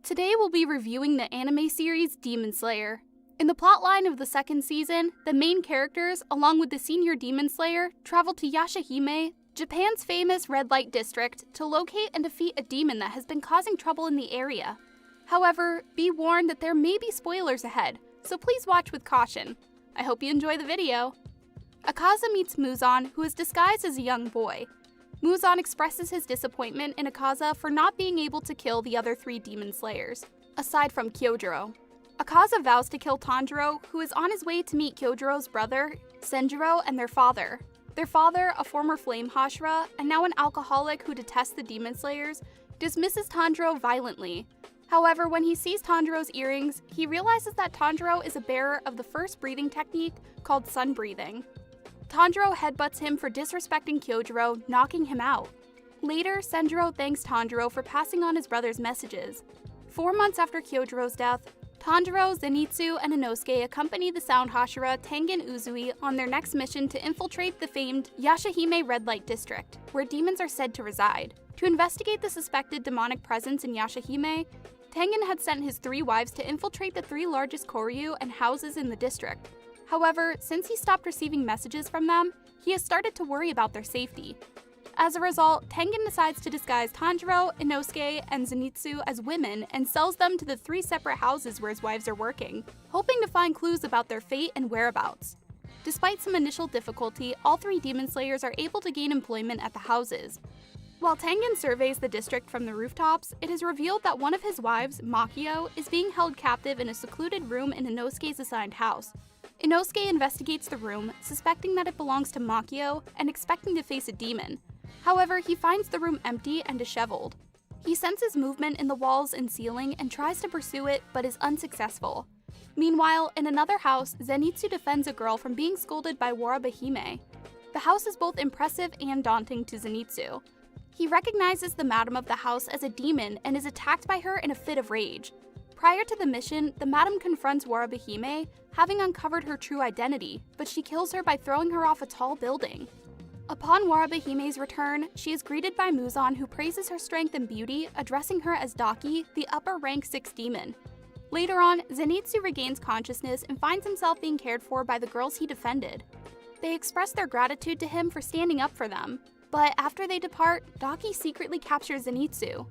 Today we'll be reviewing the anime series Demon Slayer. In the plotline of the second season, the main characters, along with the senior Demon Slayer, travel to Yashahime, Japan's famous red light district, to locate and defeat a demon that has been causing trouble in the area. However, be warned that there may be spoilers ahead, so please watch with caution. I hope you enjoy the video. Akaza meets Muzan, who is disguised as a young boy. Muzan expresses his disappointment in Akaza for not being able to kill the other 3 Demon Slayers, aside from Kyojuro. Akaza vows to kill Tanjiro, who is on his way to meet Kyojuro's brother, Senjuro, and their father. Their father, a former flame Hashira, and now an alcoholic who detests the Demon Slayers, dismisses Tanjiro violently. However, when he sees Tanjiro's earrings, he realizes that Tanjiro is a bearer of the first breathing technique called sun breathing. Tanjiro headbutts him for disrespecting Kyojuro, knocking him out. Later, Senjuro thanks Tanjiro for passing on his brother's messages. 4 months after Kyojuro's death, Tanjiro, Zenitsu, and Inosuke accompany the Sound Hashira Tengen Uzui on their next mission to infiltrate the famed Yashahime Red Light District, where demons are said to reside. To investigate the suspected demonic presence in Yashahime, Tengen had sent his 3 wives to infiltrate the 3 largest koryu and houses in the district. However, since he stopped receiving messages from them, he has started to worry about their safety. As a result, Tengen decides to disguise Tanjiro, Inosuke, and Zenitsu as women and sells them to the 3 separate houses where his wives are working, hoping to find clues about their fate and whereabouts. Despite some initial difficulty, all 3 Demon Slayers are able to gain employment at the houses. While Tengen surveys the district from the rooftops, it is revealed that one of his wives, Makio, is being held captive in a secluded room in Inosuke's assigned house. Inosuke investigates the room, suspecting that it belongs to Makio and expecting to face a demon. However, he finds the room empty and disheveled. He senses movement in the walls and ceiling and tries to pursue it, but is unsuccessful. Meanwhile, in another house, Zenitsu defends a girl from being scolded by Warabahime. The house is both impressive and daunting to Zenitsu. He recognizes the madam of the house as a demon and is attacked by her in a fit of rage. Prior to the mission, the madam confronts Warabahime, having uncovered her true identity, but she kills her by throwing her off a tall building. Upon Warabahime's return, she is greeted by Muzan, who praises her strength and beauty, addressing her as Daki, the upper rank 6 demon. Later on, Zenitsu regains consciousness and finds himself being cared for by the girls he defended. They express their gratitude to him for standing up for them, but after they depart, Daki secretly captures Zenitsu.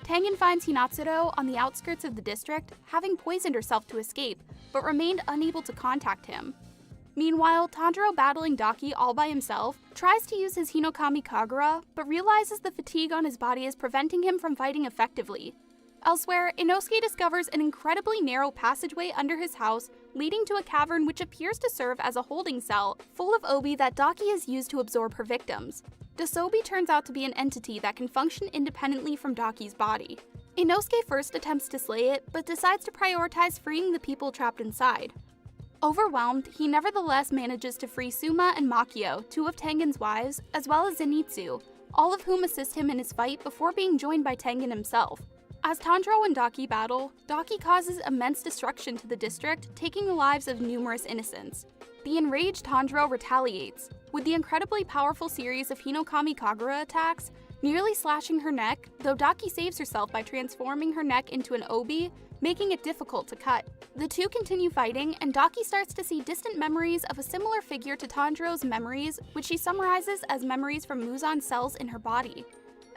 Tengen finds Hinatsuro on the outskirts of the district, having poisoned herself to escape, but remained unable to contact him. Meanwhile, Tanjiro, battling Daki all by himself, tries to use his Hinokami Kagura, but realizes the fatigue on his body is preventing him from fighting effectively. Elsewhere, Inosuke discovers an incredibly narrow passageway under his house, leading to a cavern which appears to serve as a holding cell, full of obi that Daki has used to absorb her victims. This obi turns out to be an entity that can function independently from Daki's body. Inosuke first attempts to slay it, but decides to prioritize freeing the people trapped inside. Overwhelmed, he nevertheless manages to free Suma and Makio, 2 of Tengen's wives, as well as Zenitsu, all of whom assist him in his fight before being joined by Tengen himself. As Tanjiro and Daki battle, Daki causes immense destruction to the district, taking the lives of numerous innocents. The enraged Tanjiro retaliates, with the incredibly powerful series of Hinokami Kagura attacks, nearly slashing her neck, though Daki saves herself by transforming her neck into an obi, making it difficult to cut. The 2 continue fighting, and Daki starts to see distant memories of a similar figure to Tanjiro's memories, which she summarizes as memories from Muzan's cells in her body.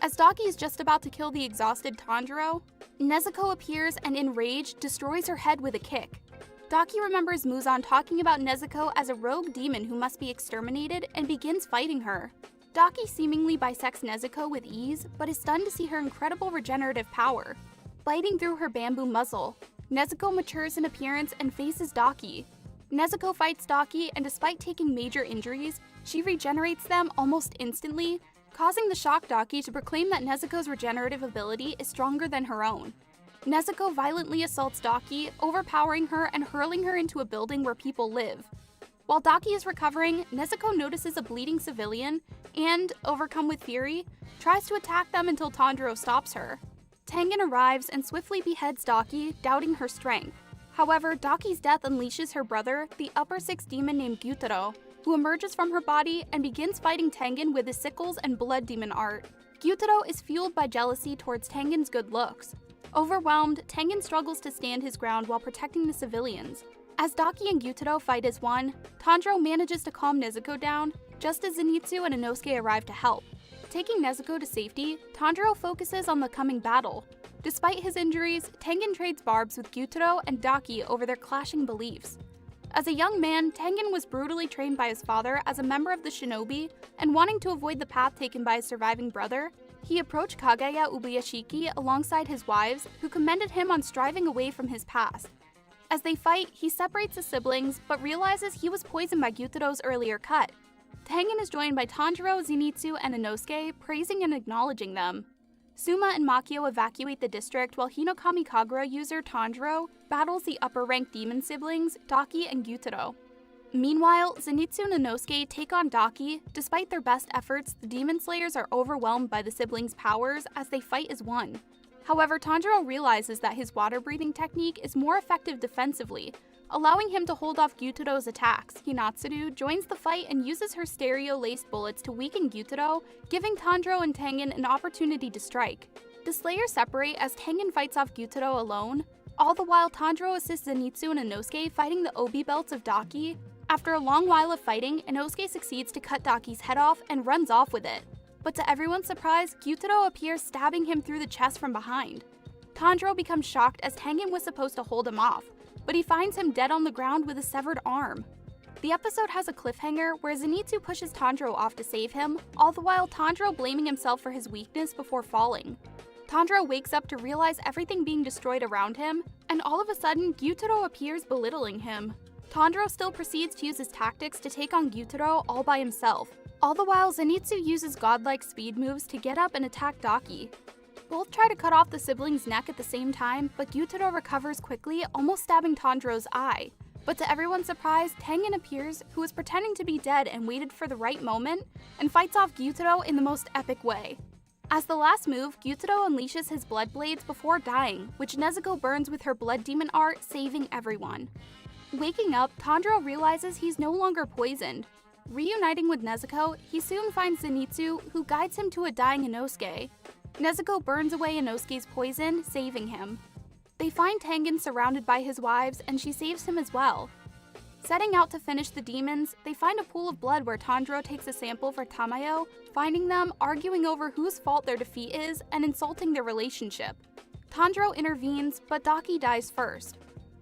As Daki is just about to kill the exhausted Tanjiro, Nezuko appears and, enraged, destroys her head with a kick. Daki remembers Muzan talking about Nezuko as a rogue demon who must be exterminated and begins fighting her. Daki seemingly bisects Nezuko with ease, but is stunned to see her incredible regenerative power. Biting through her bamboo muzzle, Nezuko matures in appearance and faces Daki. Nezuko fights Daki, and despite taking major injuries, she regenerates them almost instantly, causing the shocked Daki to proclaim that Nezuko's regenerative ability is stronger than her own. Nezuko violently assaults Daki, overpowering her and hurling her into a building where people live. While Daki is recovering, Nezuko notices a bleeding civilian and, overcome with fury, tries to attack them until Tanjiro stops her. Tengen arrives and swiftly beheads Daki, doubting her strength. However, Daki's death unleashes her brother, the upper 6 demon named Gyutaro, who emerges from her body and begins fighting Tengen with his sickles and blood demon art. Gyutaro is fueled by jealousy towards Tengen's good looks. Overwhelmed, Tengen struggles to stand his ground while protecting the civilians. As Daki and Gyutaro fight as one, Tanjiro manages to calm Nezuko down, just as Zenitsu and Inosuke arrive to help. Taking Nezuko to safety, Tanjiro focuses on the coming battle. Despite his injuries, Tengen trades barbs with Gyutaro and Daki over their clashing beliefs. As a young man, Tengen was brutally trained by his father as a member of the shinobi, and wanting to avoid the path taken by his surviving brother, he approached Kaguya Ubuyashiki alongside his wives, who commended him on striving away from his past. As they fight, he separates the siblings, but realizes he was poisoned by Gyutaro's earlier cut. Tengen is joined by Tanjiro, Zenitsu, and Inosuke, praising and acknowledging them. Suma and Makio evacuate the district while Hinokami Kagura user Tanjiro battles the upper-ranked demon siblings, Daki and Gyutaro. Meanwhile, Zenitsu and Inosuke take on Daki. Despite their best efforts, the Demon Slayers are overwhelmed by the siblings' powers as they fight as one. However, Tanjiro realizes that his water-breathing technique is more effective defensively, allowing him to hold off Gyutaro's attacks. Hinatsuru joins the fight and uses her stereo-laced bullets to weaken Gyutaro, giving Tanjiro and Tengen an opportunity to strike. The Slayers separate as Tengen fights off Gyutaro alone. All the while, Tanjiro assists Zenitsu and Inosuke fighting the obi belts of Daki. After a long while of fighting, Inosuke succeeds to cut Daki's head off and runs off with it. But to everyone's surprise, Gyutaro appears, stabbing him through the chest from behind. Tanjiro becomes shocked as Tengen was supposed to hold him off, but he finds him dead on the ground with a severed arm. The episode has a cliffhanger where Zenitsu pushes Tanjiro off to save him, all the while Tanjiro blaming himself for his weakness before falling. Tanjiro wakes up to realize everything being destroyed around him, and all of a sudden, Gyutaro appears, belittling him. Tanjiro still proceeds to use his tactics to take on Gyutaro all by himself. All the while, Zenitsu uses godlike speed moves to get up and attack Daki. Both try to cut off the sibling's neck at the same time, but Gyutaro recovers quickly, almost stabbing Tanjiro's eye. But to everyone's surprise, Tengen appears, who was pretending to be dead and waited for the right moment, and fights off Gyutaro in the most epic way. As the last move, Gyutaro unleashes his blood blades before dying, which Nezuko burns with her blood demon art, saving everyone. Waking up, Tanjiro realizes he's no longer poisoned. Reuniting with Nezuko, he soon finds Zenitsu, who guides him to a dying Inosuke. Nezuko burns away Inosuke's poison, saving him. They find Tengen surrounded by his wives, and she saves him as well. Setting out to finish the demons, they find a pool of blood where Tanjiro takes a sample for Tamayo, finding them, arguing over whose fault their defeat is, and insulting their relationship. Tanjiro intervenes, but Daki dies first.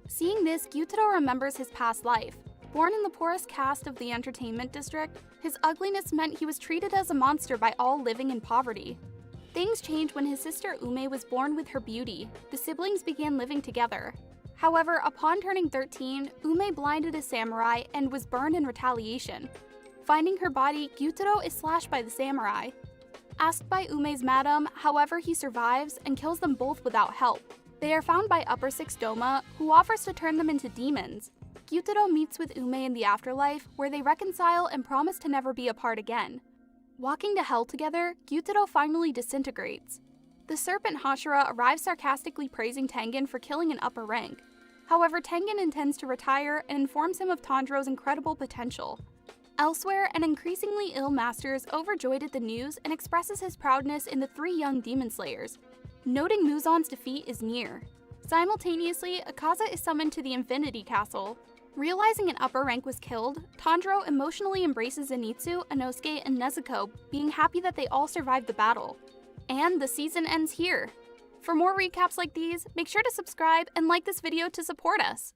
Seeing this, Gyutaro remembers his past life. Born in the poorest caste of the entertainment district, his ugliness meant he was treated as a monster by all living in poverty. Things changed when his sister Ume was born with her beauty. The siblings began living together. However, upon turning 13, Ume blinded a samurai and was burned in retaliation. Finding her body, Gyutaro is slashed by the samurai. Asked by Ume's madam, however, he survives and kills them both without help. They are found by Upper Six Doma, who offers to turn them into demons. Gyutaro meets with Ume in the afterlife, where they reconcile and promise to never be apart again. Walking to hell together, Gyutaro finally disintegrates. The serpent Hashira arrives sarcastically praising Tengen for killing an upper rank. However, Tengen intends to retire and informs him of Tanjiro's incredible potential. Elsewhere, an increasingly ill master is overjoyed at the news and expresses his proudness in the three young demon slayers. Noting Muzan's defeat is near. Simultaneously, Akaza is summoned to the Infinity Castle. Realizing an upper rank was killed, Tanjiro emotionally embraces Zenitsu, Inosuke, and Nezuko, being happy that they all survived the battle. And the season ends here. For more recaps like these, make sure to subscribe and like this video to support us.